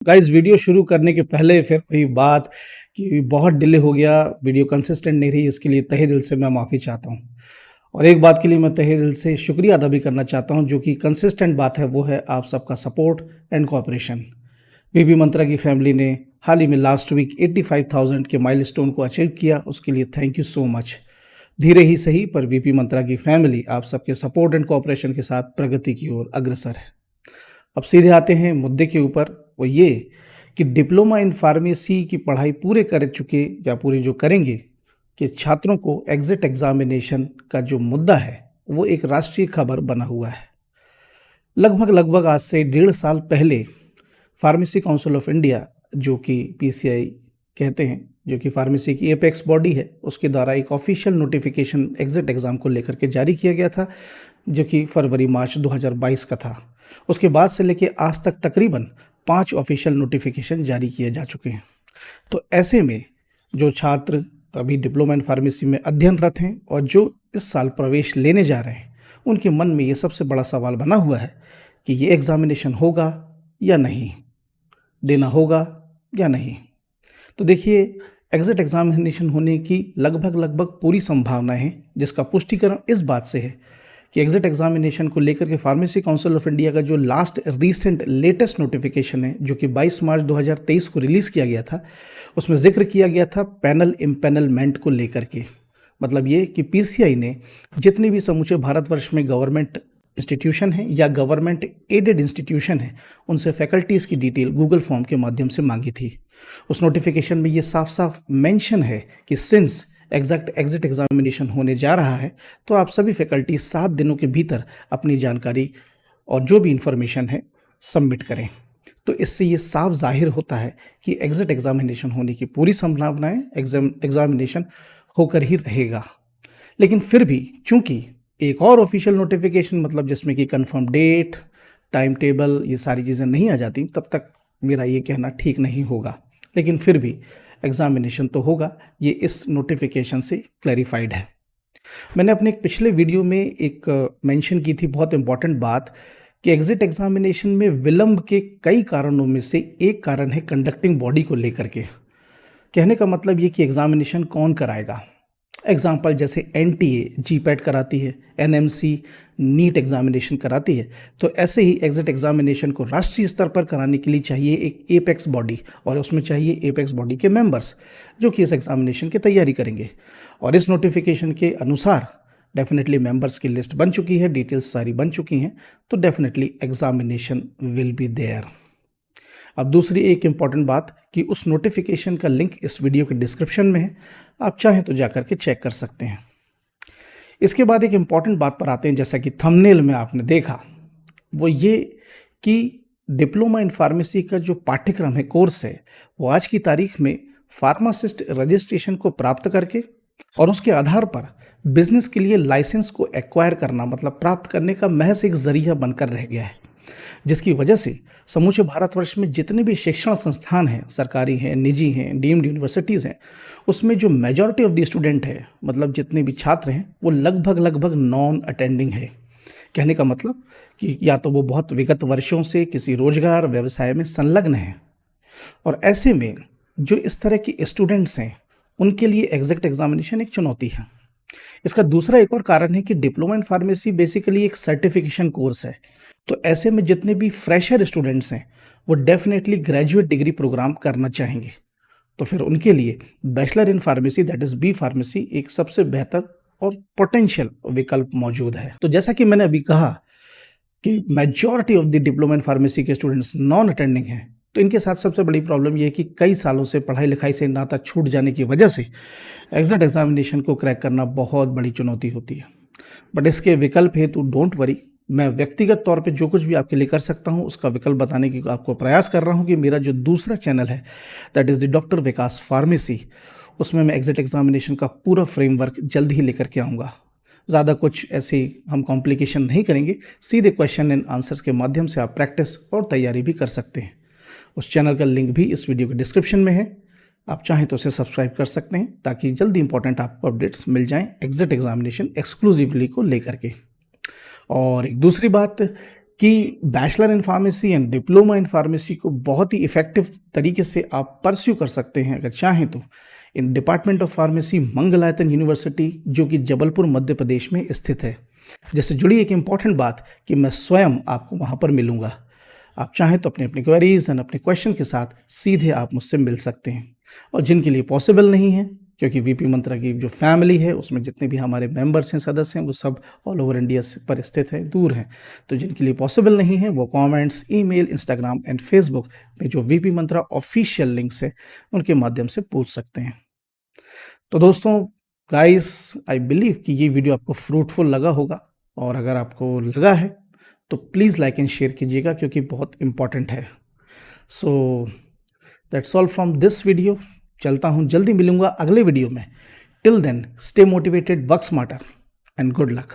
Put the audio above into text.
Guys video शुरू करने के पहले फिर वही बात कि बहुत डिले हो गया, वीडियो कंसिस्टेंट नहीं रही, इसके लिए तहे दिल से मैं माफ़ी चाहता हूँ। और एक बात के लिए मैं तहे दिल से शुक्रिया अदा भी करना चाहता हूँ, जो कि कंसिस्टेंट बात है, वो है आप सबका सपोर्ट एंड कोऑपरेशन। वीबी मंत्रा की फैमिली ने हाल ही में लास्ट वीक 85,000 के माइलस्टोन को अचीव किया, उसके लिए थैंक यू सो मच। धीरे ही सही पर वीपी मंत्रा की फैमिली आप सबके सपोर्ट एंड कोऑपरेशन के साथ प्रगति की ओर अग्रसर है। अब सीधे आते हैं मुद्दे के ऊपर, वो ये कि डिप्लोमा इन फार्मेसी की पढ़ाई पूरे कर चुके या पूरे जो करेंगे कि छात्रों को एग्जिट एग्जामिनेशन का जो मुद्दा है वो एक राष्ट्रीय खबर बना हुआ है। लगभग आज से 1.5 साल पहले फार्मेसी काउंसिल ऑफ इंडिया, जो कि पीसीआई कहते हैं, जो कि फार्मेसी की एपेक्स बॉडी है, उसके द्वारा एक ऑफिशियल नोटिफिकेशन एग्जिट एग्ज़ाम को लेकर के जारी किया गया था, जो कि फरवरी मार्च 2022 का था। उसके बाद से लेके आज तक तकरीबन 5 ऑफिशियल नोटिफिकेशन जारी किए जा चुके हैं। तो ऐसे में जो छात्र अभी डिप्लोमा इन फार्मेसी में अध्ययनरत हैं और जो इस साल प्रवेश लेने जा रहे हैं, उनके मन में ये सबसे बड़ा सवाल बना हुआ है कि ये एग्ज़ामिनेशन होगा या नहीं, देना होगा या नहीं। तो देखिए, एग्जिट एग्जामिनेशन होने की लगभग पूरी संभावनाएं हैं, जिसका पुष्टिकरण इस बात से है कि एग्जिट एग्जामिनेशन को लेकर के फार्मेसी काउंसिल ऑफ इंडिया का जो लास्ट रीसेंट लेटेस्ट नोटिफिकेशन है, जो कि 22 मार्च 2023 को रिलीज़ किया गया था, उसमें जिक्र किया गया था पैनल इम्पैनलमेंट को लेकर के। मतलब ये कि पीसीआई ने जितने भी समूचे भारतवर्ष में गवर्नमेंट इंस्टीट्यूशन है या गवर्नमेंट एडेड इंस्टीट्यूशन है, उनसे फैकल्टीज़ की डिटेल गूगल फॉर्म के माध्यम से मांगी थी। उस नोटिफिकेशन में ये साफ साफ मेंशन है कि सिंस एग्जिट एग्जामिनेशन होने जा रहा है, तो आप सभी फैकल्टी 7 दिनों के भीतर अपनी जानकारी और जो भी इंफॉर्मेशन है सबमिट करें। तो इससे ये साफ जाहिर होता है कि एग्जिट एग्जामिनेशन होने की पूरी संभावनाएं एग्जामिनेशन होकर ही रहेगा। लेकिन फिर भी चूंकि एक और ऑफिशियल नोटिफिकेशन, मतलब जिसमें कि कंफर्म डेट, टाइम टेबल, ये सारी चीज़ें नहीं आ जाती, तब तक मेरा ये कहना ठीक नहीं होगा। लेकिन फिर भी एग्जामिनेशन तो होगा, ये इस नोटिफिकेशन से क्लैरिफाइड है। मैंने अपने एक पिछले वीडियो में एक मेंशन की थी बहुत इंपॉर्टेंट बात कि एग्जिट एग्जामिनेशन में विलंब के कई कारणों में से एक कारण है कंडक्टिंग बॉडी को लेकर के। कहने का मतलब ये कि एग्जामिनेशन कौन कराएगा। एग्जाम्पल जैसे एनटीए जीपैट कराती है, एनएमसी नीट एग्जामिनेशन कराती है, तो ऐसे ही एग्जिट एग्जामिनेशन को राष्ट्रीय स्तर पर कराने के लिए चाहिए एक एपेक्स बॉडी, और उसमें चाहिए एपेक्स बॉडी के मेंबर्स जो कि इस एग्जामिनेशन की तैयारी करेंगे। और इस नोटिफिकेशन के अनुसार डेफिनेटली मेंबर्स की लिस्ट बन चुकी है, डिटेल्स सारी बन चुकी हैं, तो definitely examination will be there. अब दूसरी एक इम्पॉर्टेंट बात कि उस नोटिफिकेशन का लिंक इस वीडियो के डिस्क्रिप्शन में है, आप चाहें तो जाकर के चेक कर सकते हैं। इसके बाद एक इम्पॉर्टेंट बात पर आते हैं, जैसा कि थंबनेल में आपने देखा, वो ये कि डिप्लोमा इन फार्मेसी का जो पाठ्यक्रम है, कोर्स है, वो आज की तारीख में फार्मासिस्ट रजिस्ट्रेशन को प्राप्त करके और उसके आधार पर बिजनेस के लिए लाइसेंस को एक्वायर करना, मतलब प्राप्त करने का महज एक जरिया बनकर रह गया है, जिसकी वजह से समूचे भारतवर्ष में जितने भी शिक्षण संस्थान हैं, सरकारी हैं, निजी हैं, डीम्ड यूनिवर्सिटीज़ हैं, उसमें जो मेजॉरिटी ऑफ द स्टूडेंट है, मतलब जितने भी छात्र हैं, वो लगभग नॉन अटेंडिंग है। कहने का मतलब कि या तो वो बहुत विगत वर्षों से किसी रोजगार व्यवसाय में संलग्न हैं, और ऐसे में जो इस तरह के स्टूडेंट्स हैं, उनके लिए एग्जिट एग्जामिनेशन एक चुनौती है। इसका दूसरा एक और कारण है कि डिप्लोमा इन फार्मेसी बेसिकली एक सर्टिफिकेशन कोर्स है, तो ऐसे में जितने भी फ्रेशर स्टूडेंट्स हैं, वो डेफिनेटली ग्रेजुएट डिग्री प्रोग्राम करना चाहेंगे। तो फिर उनके लिए bachelor in pharmacy, that is B pharmacy, एक सबसे बेहतर और पोटेंशियल विकल्प मौजूद है। तो जैसा कि मैंने अभी कहा कि majority of the diploma in pharmacy के स्टूडेंट्स नॉन अटेंडिंग हैं, तो इनके साथ सबसे बड़ी प्रॉब्लम ये है कि कई सालों से पढ़ाई लिखाई से नाता छूट जाने की वजह से एग्जिट एग्जामिनेशन को क्रैक करना बहुत बड़ी चुनौती होती है। बट इसके विकल्प हेतु डोंट वरी, मैं व्यक्तिगत तौर पे जो कुछ भी आपके लिए कर सकता हूँ उसका विकल्प बताने की आपको प्रयास कर रहा हूँ कि मेरा जो दूसरा चैनल है, that is the doctor Vikas pharmacy, उसमें मैं एग्जिट एग्जामिनेशन का पूरा फ्रेमवर्क जल्द ही लेकर के आऊँगा। ज़्यादा कुछ ऐसे हम कॉम्प्लिकेशन नहीं करेंगे, सीधे क्वेश्चन एंड आंसर्स के माध्यम से आप प्रैक्टिस और तैयारी भी कर सकते हैं। उस चैनल का लिंक भी इस वीडियो के डिस्क्रिप्शन में है, आप चाहें तो उसे सब्सक्राइब कर सकते हैं ताकि जल्दी इंपॉर्टेंट आपको अपडेट्स मिल जाएं एग्जिट एग्जामिनेशन एक्सक्लूसिवली को लेकर के। और एक दूसरी बात कि bachelor in pharmacy and diploma in pharmacy को बहुत ही इफेक्टिव तरीके से आप परस्यू कर सकते हैं अगर चाहें तो in department of pharmacy Mangalayatan university, जो कि जबलपुर मध्य प्रदेश में स्थित है। जिससे जुड़ी एक इम्पॉर्टेंट बात कि मैं स्वयं आपको वहाँ पर मिलूंगा। आप चाहें तो अपनी अपनी क्वेरीज एंड अपने क्वेश्चन के साथ सीधे आप मुझसे मिल सकते हैं। और जिनके लिए पॉसिबल नहीं है, क्योंकि वीपी मंत्रा की जो फैमिली है उसमें जितने भी हमारे मेंबर्स हैं, सदस्य हैं, वो सब ऑल ओवर इंडिया पर स्थित हैं, दूर हैं, तो जिनके लिए पॉसिबल नहीं है वो comments, email, Instagram and Facebook में जो वीपी मंत्रा ऑफिशियल लिंक्स है उनके माध्यम से पूछ सकते हैं। तो दोस्तों, गाइस, आई बिलीव कि ये वीडियो आपको फ्रूटफुल लगा होगा, और अगर आपको लगा है तो प्लीज़ लाइक एंड शेयर कीजिएगा, क्योंकि बहुत इंपॉर्टेंट है। So that's all from this video. चलता हूँ, जल्दी मिलूंगा अगले वीडियो में। Till then, stay motivated, work smarter and good luck.